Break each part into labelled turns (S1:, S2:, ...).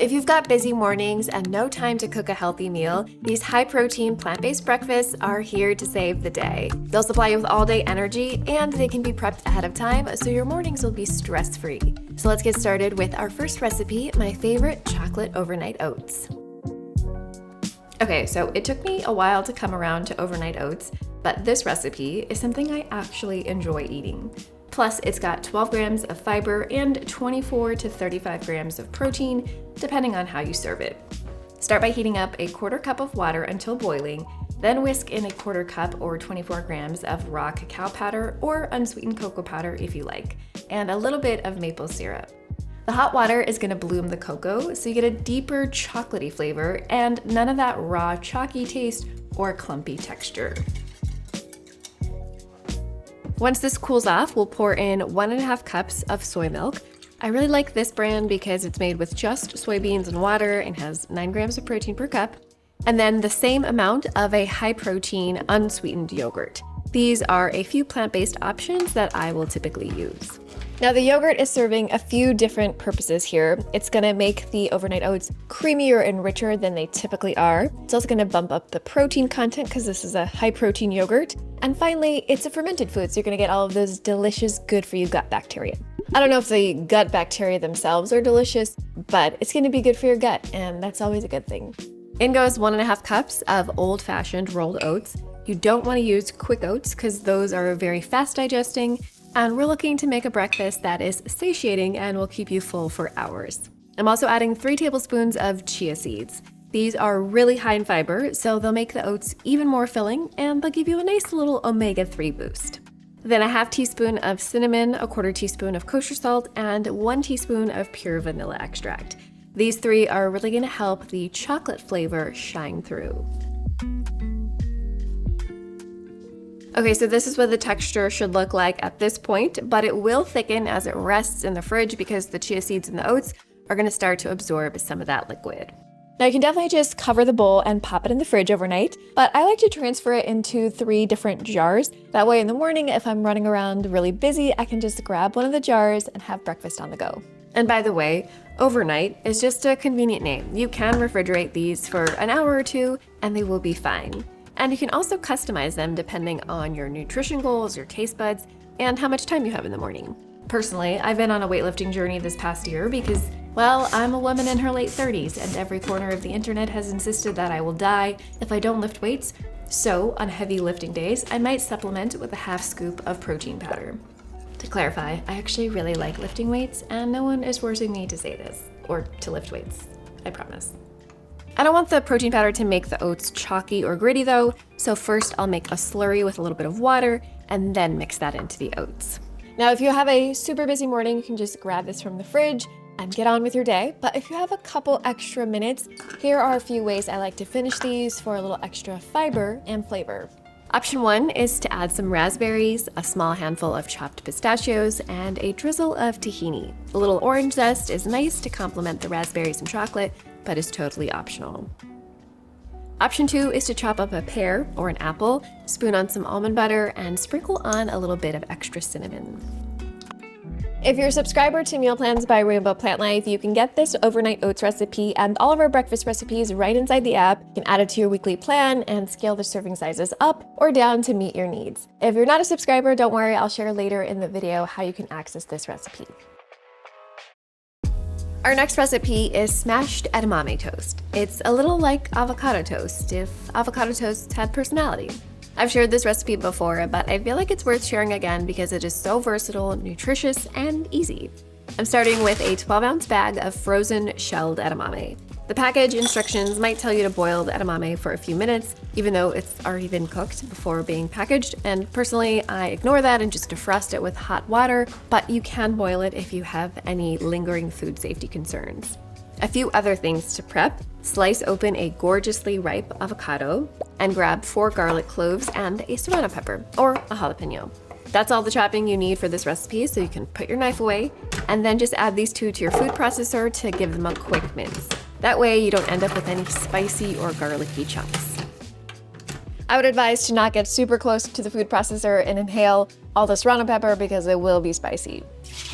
S1: If you've got busy mornings and no time to cook a healthy meal, these high-protein, plant-based breakfasts are here to save the day. They'll supply you with all-day energy, and they can be prepped ahead of time, so your mornings will be stress-free. So let's get started with our first recipe, my favorite chocolate overnight oats. Okay, so it took me a while to come around to overnight oats, but this recipe is something I actually enjoy eating. Plus, it's got 12 grams of fiber and 24 to 35 grams of protein, depending on how you serve it. Start by heating up a quarter cup of water until boiling, then whisk in a quarter cup or 24 grams of raw cacao powder or unsweetened cocoa powder if you like, and a little bit of maple syrup. The hot water is going to bloom the cocoa, so you get a deeper chocolatey flavor and none of that raw chalky taste or clumpy texture. Once this cools off, we'll pour in 1.5 cups of soy milk. I really like this brand because it's made with just soybeans and water and has 9 grams of protein per cup. And then the same amount of a high-protein, unsweetened yogurt. These are a few plant-based options that I will typically use. Now the yogurt is serving a few different purposes here. It's gonna make the overnight oats creamier and richer than they typically are. It's also gonna bump up the protein content because this is a high protein yogurt. And finally, it's a fermented food, so you're gonna get all of those delicious good for you gut bacteria. I don't know if the gut bacteria themselves are delicious, but it's gonna be good for your gut, and that's always a good thing. In goes 1.5 cups of old-fashioned rolled oats. You don't wanna use quick oats because those are very fast digesting, and we're looking to make a breakfast that is satiating and will keep you full for hours. I'm also adding 3 tablespoons of chia seeds. These are really high in fiber, so they'll make the oats even more filling, and they'll give you a nice little omega-3 boost. Then a half teaspoon of cinnamon, a quarter teaspoon of kosher salt, and 1 teaspoon of pure vanilla extract. These 3 are really gonna help the chocolate flavor shine through. Okay, so this is what the texture should look like at this point, but it will thicken as it rests in the fridge because the chia seeds and the oats are gonna start to absorb some of that liquid. Now you can definitely just cover the bowl and pop it in the fridge overnight, but I like to transfer it into 3 different jars. That way in the morning, if I'm running around really busy, I can just grab one of the jars and have breakfast on the go. And by the way, overnight is just a convenient name. You can refrigerate these for an hour or 2 and they will be fine. And you can also customize them depending on your nutrition goals, your taste buds, and how much time you have in the morning. Personally, I've been on a weightlifting journey this past year because, well, I'm a woman in her late 30s and every corner of the internet has insisted that I will die if I don't lift weights. So on heavy lifting days, I might supplement with a half scoop of protein powder. To clarify, I actually really like lifting weights and no one is forcing me to say this, or to lift weights, I promise. I don't want the protein powder to make the oats chalky or gritty though, so first I'll make a slurry with a little bit of water and then mix that into the oats. Now if you have a super busy morning, you can just grab this from the fridge and get on with your day, but if you have a couple extra minutes, here are a few ways I like to finish these for a little extra fiber and flavor. Option 1 is to add some raspberries, a small handful of chopped pistachios, and a drizzle of tahini. A little orange zest is nice to complement the raspberries and chocolate, but is totally optional. Option 2 is to chop up a pear or an apple, spoon on some almond butter, and sprinkle on a little bit of extra cinnamon. If you're a subscriber to Meal Plans by Rainbow Plant Life, you can get this overnight oats recipe and all of our breakfast recipes right inside the app. You can add it to your weekly plan and scale the serving sizes up or down to meet your needs. If you're not a subscriber, don't worry, I'll share later in the video how you can access this recipe. Our next recipe is smashed edamame toast. It's a little like avocado toast, if avocado toast had personality. I've shared this recipe before, but I feel like it's worth sharing again because it is so versatile, nutritious, and easy. I'm starting with a 12-ounce bag of frozen shelled edamame. The package instructions might tell you to boil the edamame for a few minutes, even though it's already been cooked before being packaged, and personally, I ignore that and just defrost it with hot water, but you can boil it if you have any lingering food safety concerns. A few other things to prep: slice open a gorgeously ripe avocado and grab 4 garlic cloves and a serrano pepper or a jalapeno. That's all the chopping you need for this recipe, so you can put your knife away and then just add these 2 to your food processor to give them a quick mince. That way you don't end up with any spicy or garlicky chunks. I would advise to not get super close to the food processor and inhale all the serrano pepper because it will be spicy.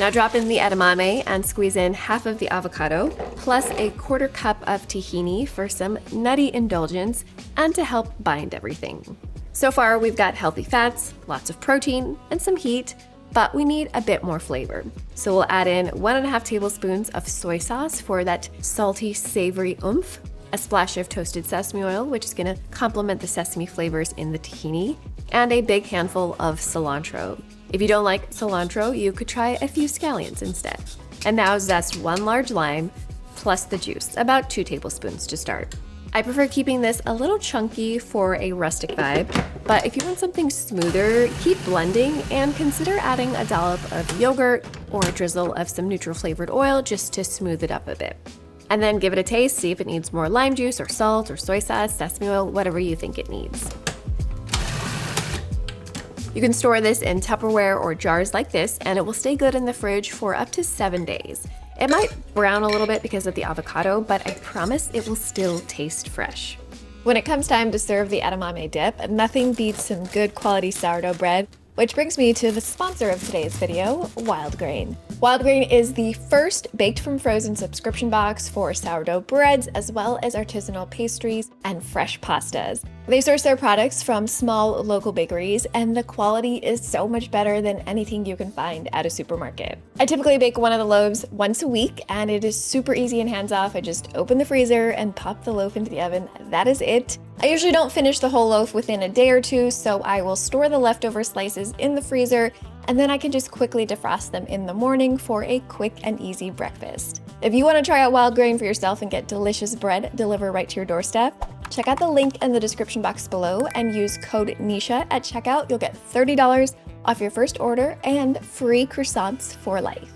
S1: Now drop in the edamame and squeeze in half of the avocado, plus a 1/4 cup of tahini for some nutty indulgence and to help bind everything. So far, we've got healthy fats, lots of protein, and some heat, but we need a bit more flavor. So we'll add in 1.5 tablespoons of soy sauce for that salty, savory oomph, a splash of toasted sesame oil, which is gonna complement the sesame flavors in the tahini, and a big handful of cilantro. If you don't like cilantro, you could try a few scallions instead. And now zest 1 large lime, plus the juice, about 2 tablespoons to start. I prefer keeping this a little chunky for a rustic vibe, but if you want something smoother, keep blending and consider adding a dollop of yogurt or a drizzle of some neutral flavored oil just to smooth it up a bit. And then give it a taste, see if it needs more lime juice or salt or soy sauce, sesame oil, whatever you think it needs. You can store this in Tupperware or jars like this, and it will stay good in the fridge for up to 7 days. It might brown a little bit because of the avocado, but I promise it will still taste fresh. When it comes time to serve the edamame dip, nothing beats some good quality sourdough bread, which brings me to the sponsor of today's video, Wild Grain. Wild Grain is the first baked from frozen subscription box for sourdough breads, as well as artisanal pastries and fresh pastas. They source their products from small local bakeries, and the quality is so much better than anything you can find at a supermarket. I typically bake one of the loaves once a week, and it is super easy and hands-off. I just open the freezer and pop the loaf into the oven. That is it. I usually don't finish the whole loaf within a day or two, so I will store the leftover slices in the freezer, and then I can just quickly defrost them in the morning for a quick and easy breakfast. If you want to try out Wild Grain for yourself and get delicious bread delivered right to your doorstep, check out the link in the description box below and use code NISHA at checkout. You'll get $30 off your first order and free croissants for life.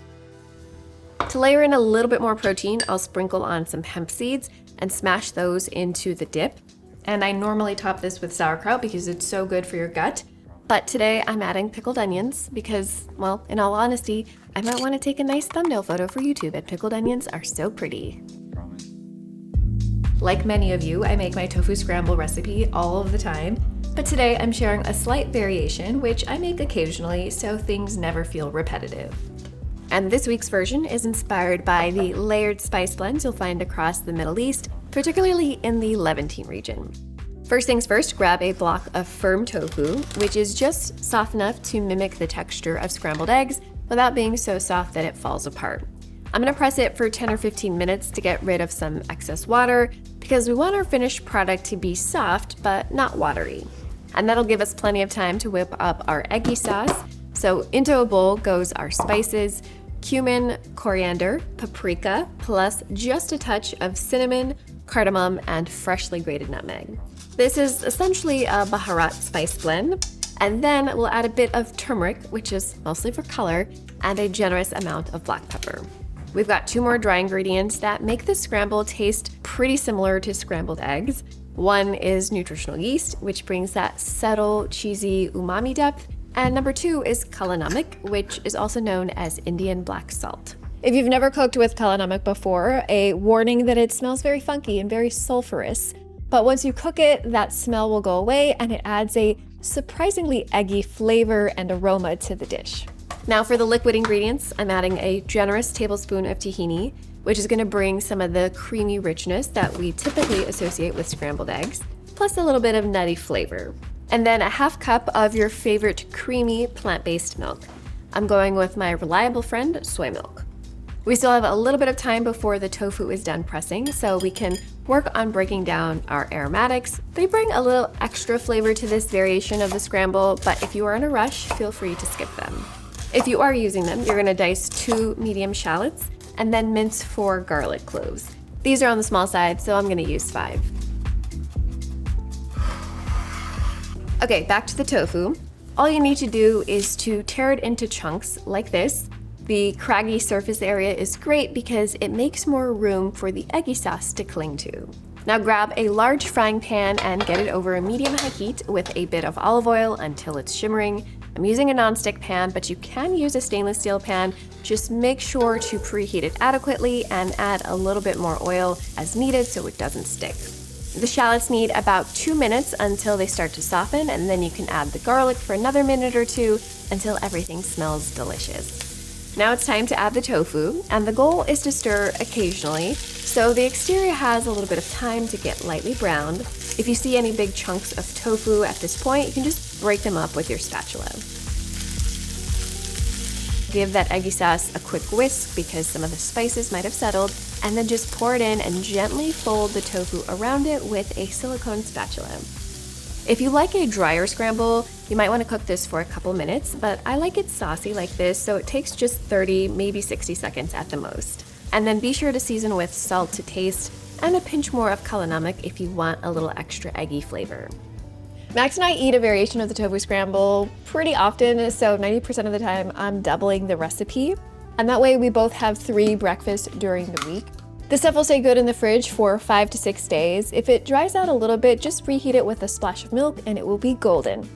S1: To layer in a little bit more protein, I'll sprinkle on some hemp seeds and smash those into the dip. And I normally top this with sauerkraut because it's so good for your gut. But today I'm adding pickled onions because, well, in all honesty, I might want to take a nice thumbnail photo for YouTube, and pickled onions are so pretty. Like many of you, I make my tofu scramble recipe all of the time, but today I'm sharing a slight variation, which I make occasionally so things never feel repetitive. And this week's version is inspired by the layered spice blends you'll find across the Middle East, particularly in the Levantine region. First things first, grab a block of firm tofu, which is just soft enough to mimic the texture of scrambled eggs without being so soft that it falls apart. I'm gonna press it for 10 or 15 minutes to get rid of some excess water because we want our finished product to be soft but not watery. And that'll give us plenty of time to whip up our eggy sauce. So into a bowl goes our spices, cumin, coriander, paprika, plus just a touch of cinnamon, cardamom, and freshly grated nutmeg. This is essentially a baharat spice blend. And then we'll add a bit of turmeric, which is mostly for color, and a generous amount of black pepper. We've got 2 more dry ingredients that make the scramble taste pretty similar to scrambled eggs. One is nutritional yeast, which brings that subtle, cheesy umami depth. And number 2 is kala namak, which is also known as Indian black salt. If you've never cooked with kala namak before, a warning that it smells very funky and very sulfurous. But once you cook it, that smell will go away and it adds a surprisingly eggy flavor and aroma to the dish. Now for the liquid ingredients, I'm adding a generous tablespoon of tahini, which is going to bring some of the creamy richness that we typically associate with scrambled eggs, plus a little bit of nutty flavor. And then a half cup of your favorite creamy plant-based milk. I'm going with my reliable friend, soy milk. We still have a little bit of time before the tofu is done pressing, so we can work on breaking down our aromatics. They bring a little extra flavor to this variation of the scramble, but if you are in a rush, feel free to skip them. If you are using them, you're gonna dice 2 medium shallots and then mince 4 garlic cloves. These are on the small side, so I'm gonna use 5. Okay, back to the tofu. All you need to do is to tear it into chunks like this. The craggy surface area is great because it makes more room for the eggy sauce to cling to. Now grab a large frying pan and get it over a medium-high heat with a bit of olive oil until it's shimmering. I'm using a nonstick pan, but you can use a stainless steel pan. Just make sure to preheat it adequately and add a little bit more oil as needed so it doesn't stick. The shallots need about 2 minutes until they start to soften, and then you can add the garlic for another minute or 2 until everything smells delicious. Now it's time to add the tofu, and the goal is to stir occasionally, so the exterior has a little bit of time to get lightly browned. If you see any big chunks of tofu at this point, you can just break them up with your spatula. Give that eggy sauce a quick whisk because some of the spices might have settled, and then just pour it in and gently fold the tofu around it with a silicone spatula. If you like a drier scramble, you might want to cook this for a couple minutes, but I like it saucy like this, so it takes just 30, maybe 60 seconds at the most. And then be sure to season with salt to taste and a pinch more of kalanamak if you want a little extra eggy flavor. Max and I eat a variation of the tofu scramble pretty often, so 90% of the time I'm doubling the recipe. And that way we both have 3 breakfasts during the week. This stuff will stay good in the fridge for 5 to 6 days. If it dries out a little bit, just reheat it with a splash of milk and it will be golden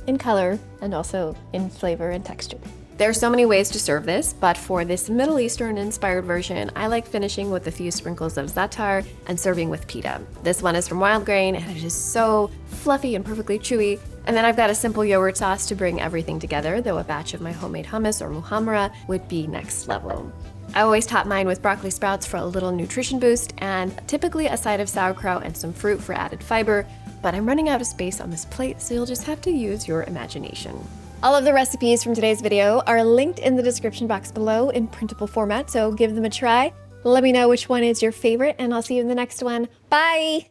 S1: in color and also in flavor and texture. There are so many ways to serve this, but for this Middle Eastern inspired version, I like finishing with a few sprinkles of za'atar and serving with pita. This one is from Wild Grain and it is so fluffy and perfectly chewy. And then I've got a simple yogurt sauce to bring everything together, though a batch of my homemade hummus or muhammara would be next level. I always top mine with broccoli sprouts for a little nutrition boost, and typically a side of sauerkraut and some fruit for added fiber, but I'm running out of space on this plate, so you'll just have to use your imagination. All of the recipes from today's video are linked in the description box below in printable format, so give them a try. Let me know which one is your favorite, and I'll see you in the next one. Bye!